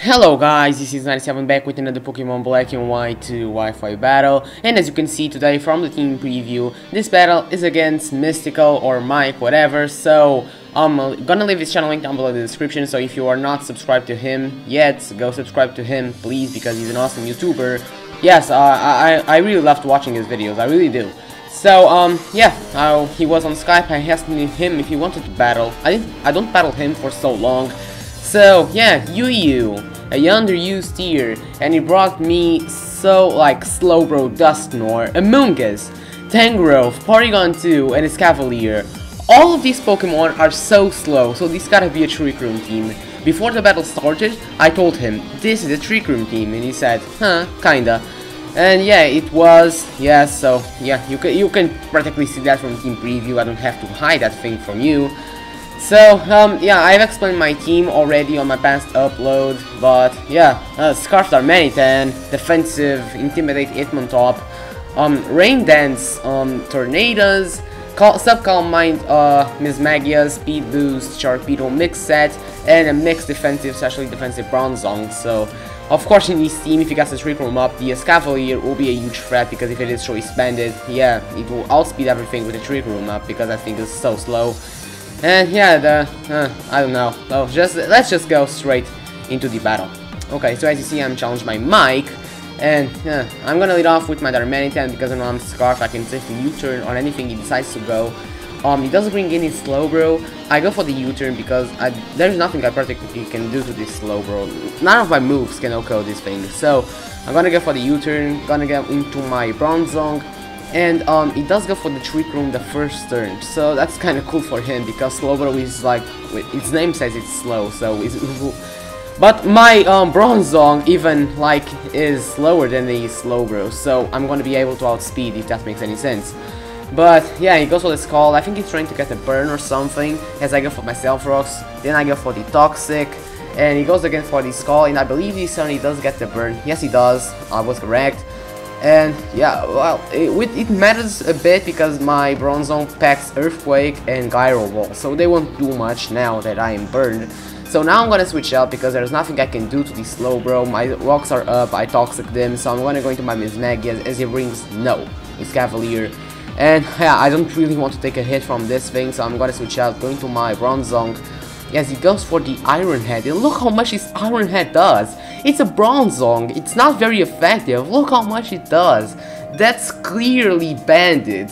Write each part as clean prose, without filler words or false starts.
Hello guys, this is 97 back with another Pokemon Black and White 2 Wi-Fi battle, and as you can see today from the team preview, this battle is against Mystical or Mike, whatever, so I'm gonna leave his channel link down below in the description, so if you are not subscribed to him yet, go subscribe to him, please, because he's an awesome YouTuber. Yes, I really loved watching his videos, I really do. So, yeah, he was on Skype, I asked him if he wanted to battle. I don't battle him for so long. So, yeah, Yu, a underused tier, and he brought me Slowbro, Dusknoir, Amoonguss, Tangrowth, Porygon 2, and Escavalier. All of these Pokemon are so slow, so this gotta be a Trick Room team. Before the battle started, I told him, this is a Trick Room team, and he said, huh, kinda. And yeah, it was, yeah, so, yeah, you can practically see that from team preview, I don't have to hide that thing from you. So, yeah, I've explained my team already on my past upload, but yeah, Scarf Darmanitan, Defensive, Intimidate, Hitmontop, Rain Dance, Tornadoes, Sub-Calm Mind, Mismagius, Speed Boost, Sharpedo Mix Set, and a mixed defensive, especially defensive Bronzong. So, of course, in this team, if you guys the Trick Room up, the Escavalier will be a huge threat, because if it is so expanded, yeah, it will outspeed everything with the Trick Room up, because I think it's so slow. And yeah, I don't know. So let's just go straight into the battle. Okay, so as you see, I'm challenged by Mike, and I'm gonna lead off with my Darmanitan because I know I'm Scarf. I can take the U-turn on anything he decides to go. He doesn't bring in his Slowbro. I go for the U-turn because there's nothing I practically can do to this Slowbro. None of my moves can OHKO this thing. So I'm gonna go for the U-turn. Gonna go into my Bronzong. And he does go for the Trick Room the first turn, so that's kind of cool for him because Slowbro is like, its name says it's slow, so it's but my Bronzong even like is slower than the Slowbro, so I'm gonna be able to outspeed if that makes any sense. But yeah, he goes for the Scald. I think he's trying to get a burn or something, as I go for my Stealth Rocks, then I go for the Toxic, and he goes again for the Scald, and I believe this turn he does get the burn. Yes, he does, I was correct. And yeah, well, it matters a bit because my Bronzong packs Earthquake and Gyro Ball, so they won't do much now that I am burned. So now I'm gonna switch out because there's nothing I can do to the Slowbro. My rocks are up, I Toxic them, so I'm gonna go into my Mismagius as he brings Escavalier. And yeah, I don't really want to take a hit from this thing, so I'm gonna switch out, going to my Bronzong. Yes, he goes for the Iron Head, and look how much his Iron Head does. It's a Bronzong, it's not very effective, look how much it does. That's clearly banded,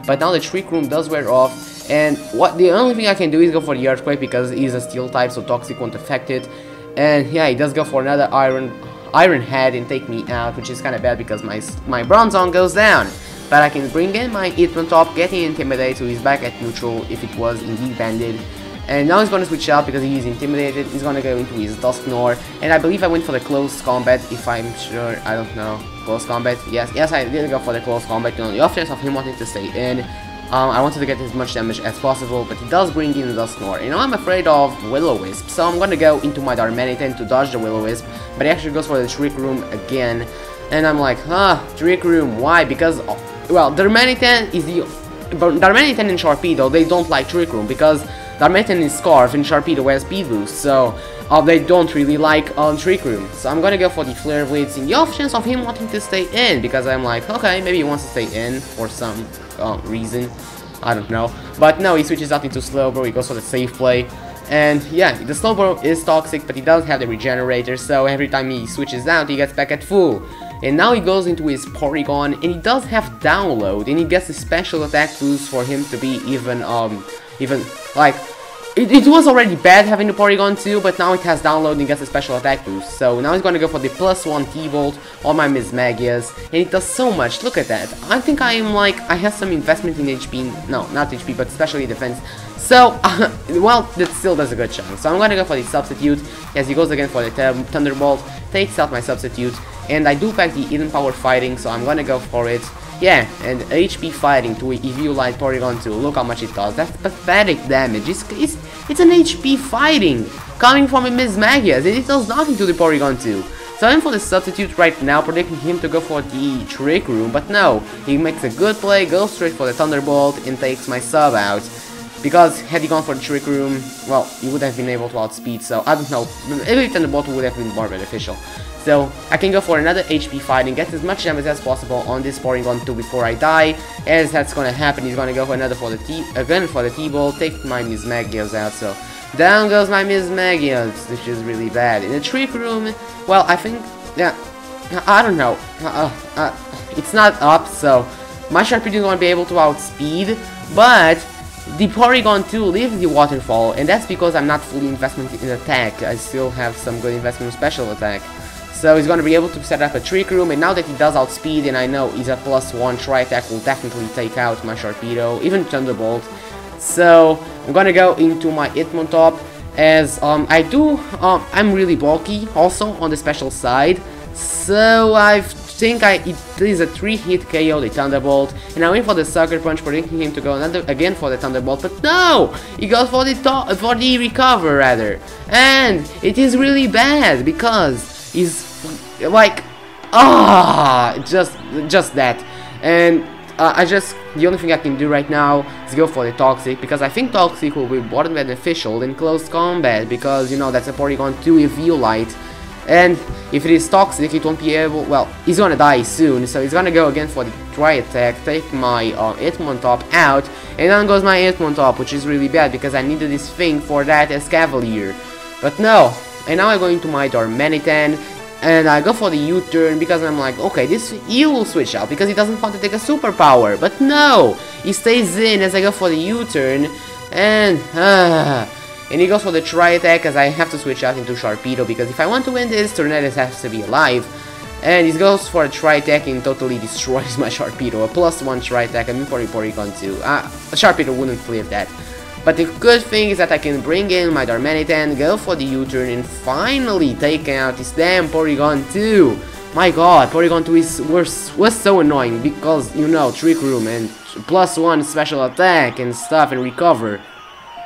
but now the Trick Room does wear off, and the only thing I can do is go for the Earthquake because he's a Steel type, so Toxic won't affect it. And yeah, he does go for another Iron Head and take me out, which is kind of bad because my Bronzong goes down. But I can bring in my Hitmontop, getting Intimidate, so he's back at neutral if it was indeed banded. And now he's going to switch out because he is intimidated. He's going to go into his Dusknoir. And I believe I went for the close combat, if I'm sure. I don't know. Close combat? Yes, I did go for the close combat. On the off chance of him wanting to stay in, I wanted to get as much damage as possible, but he does bring in the Dusknoir. You know, I'm afraid of Will-O-Wisp, so I'm going to go into my Darmanitan to dodge the Will-O-Wisp. But he actually goes for the Trick Room again. And I'm like, Trick Room, why? Because, well, Darmanitan and Sharpedo, they don't like Trick Room because Darmanitan is Scarf and Sharpedo has Speed Boost, so they don't really like Trick Room. So I'm gonna go for the Flare Blitz in the off chance of him wanting to stay in, because I'm like, okay, maybe he wants to stay in for some reason, I don't know. But no, he switches out into Slowbro, he goes for the safe play. And yeah, the Slowbro is Toxic, but he does have the Regenerator, so every time he switches out, he gets back at full. And now he goes into his Porygon, and he does have Download, and he gets a special attack boost for him to be even like, it was already bad having the Porygon too, but now it has Download and gets a special attack boost. So now he's gonna go for the +1 T-Volt on my Mismagius, and it does so much, look at that. I think I have some investment in HP, no, not HP, but especially defense. So, well, that still does a good chunk. So I'm gonna go for the Substitute, as he goes again for the Thunderbolt, takes out my Substitute, and I do pack the Hidden Power Fighting, so I'm gonna go for it. Yeah, and HP Fighting to EV Light Porygon 2, look how much it does. That's pathetic damage. It's an HP Fighting coming from a Mismagius, and it does nothing to the Porygon 2. So I'm for the Substitute right now, predicting him to go for the Trick Room, but no, he makes a good play, goes straight for the Thunderbolt, and takes my sub out. because had he gone for the Trick Room, well, he would have been able to outspeed, so I don't know, Elite Thunderbolt would have been more beneficial. So I can go for another HP fight and get as much damage as possible on this Porygon 2 before I die. As that's gonna happen, he's gonna go for another for the T-Ball, take my Mismagius out, so down goes my Mismagius, which is really bad. In the Trick Room, well, I think, yeah, I don't know, it's not up, so my Sharpedo is gonna be able to outspeed, but the Porygon 2 leaves the waterfall, and that's because I'm not fully invested in attack. I still have some good investment in special attack. So he's gonna be able to set up a Trick Room, and now that he does outspeed, and I know he's a +1 Tri-Attack will definitely take out my Sharpedo, even Thunderbolt. So I'm gonna go into my Hitmontop, as I'm really bulky also on the special side. So I think it is a 3-hit KO the Thunderbolt, and I went for the Sucker Punch, predicting him to go again for the Thunderbolt, but no! He goes for the Recover rather, and it is really bad because he's like just that, and the only thing I can do right now is go for the Toxic, because I think Toxic will be more beneficial in close combat, because you know that's a Porygon 2 Eviolite. And if it is Toxic, it won't be able, well, he's gonna die soon, so he's gonna go again for the Tri-Attack, take my Hitmontop out, and then goes my Hitmontop, which is really bad, because I needed this thing for that Escavalier. But no, and now I go into my Darmanitan, and I go for the U-turn, because I'm like, okay, he will switch out, because he doesn't want to take a superpower, but no! He stays in as I go for the U-turn, and he goes for the Tri-Attack, as I have to switch out into Sharpedo, because if I want to win this, Tornadus has to be alive. And he goes for a Tri-Attack and totally destroys my Sharpedo. A +1 Tri-Attack, and for Porygon 2. Sharpedo wouldn't live that. But the good thing is that I can bring in my Darmanitan, go for the U-turn, and finally take out this damn Porygon 2. My god, Porygon 2 was so annoying, because, you know, Trick Room and +1 special attack and stuff and recover.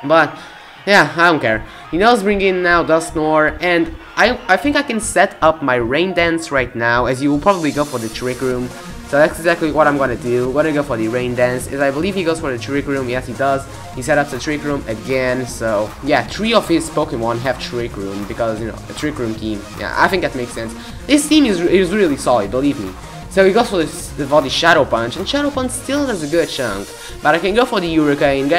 But yeah, I don't care. He does bring in now Dusknoir, and I think I can set up my Rain Dance right now, as you will probably go for the Trick Room. So that's exactly what I'm gonna do. I'm gonna go for the Rain Dance, as I believe he goes for the Trick Room. Yes, he does. He set up the Trick Room again, so yeah, 3 of his Pokemon have Trick Room, because, you know, a Trick Room team. Yeah, I think that makes sense. This team is really solid, believe me. So he goes for the Shadow Punch, and Shadow Punch still does a good chunk. But I can go for the Hurricane,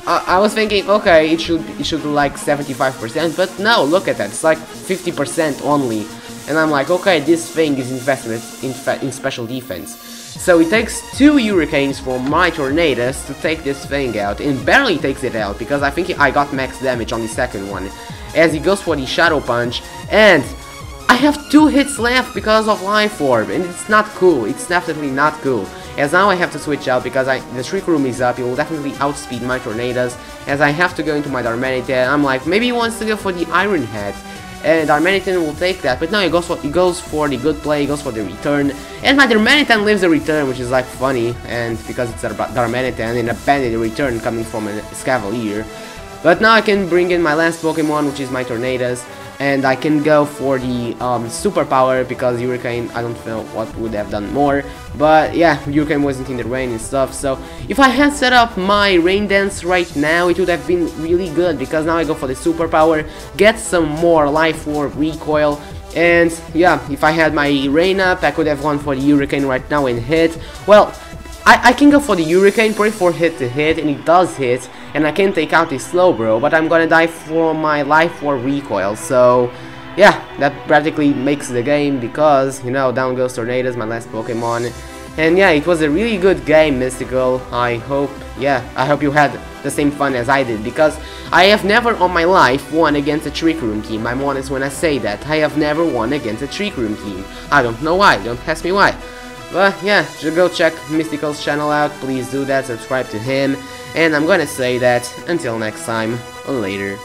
I was thinking, okay, it should be like 75%, but no, look at that, it's like 50% only. And I'm like, okay, this thing is invested in special defense. So he takes 2 Hurricanes from my Tornadus to take this thing out, and barely takes it out, because I think I got max damage on the second one. As he goes for the Shadow Punch, and I have 2 hits left because of Life Orb, and it's not cool, it's definitely not cool. As now I have to switch out, because the Trick Room is up, he will definitely outspeed my Tornadus, as I have to go into my Darmanitan. I'm like, maybe he wants to go for the Iron Head, and Darmanitan will take that, but no, he goes for the good play, he goes for the return, and my Darmanitan lives the return, which is like funny, and because it's a Darmanitan and a banded return coming from a Escavalier. But now I can bring in my last Pokemon, which is my Tornadus, and I can go for the superpower, because Hurricane, I don't know what would have done more, but yeah, Hurricane wasn't in the rain and stuff. So if I had set up my Rain Dance right now, it would have been really good, because now I go for the superpower, get some more Life Orb recoil, and yeah, if I had my Rain up, I could have gone for the Hurricane right now and hit. Well, I can go for the Hurricane, pray for hit to hit, and it does hit, and I can take out the Slowbro, but I'm gonna die for my Life Orb recoil, so yeah, that practically makes the game, because, you know, down goes Tornadus, my last Pokemon. And yeah, it was a really good game, Mystical. I hope you had the same fun as I did, because I have never on my life won against a Trick Room team. I'm honest when I say that. I have never won against a Trick Room team. I don't know why, don't ask me why. But yeah, just go check Mystical's channel out, please do that, subscribe to him, and I'm gonna say that, until next time, later.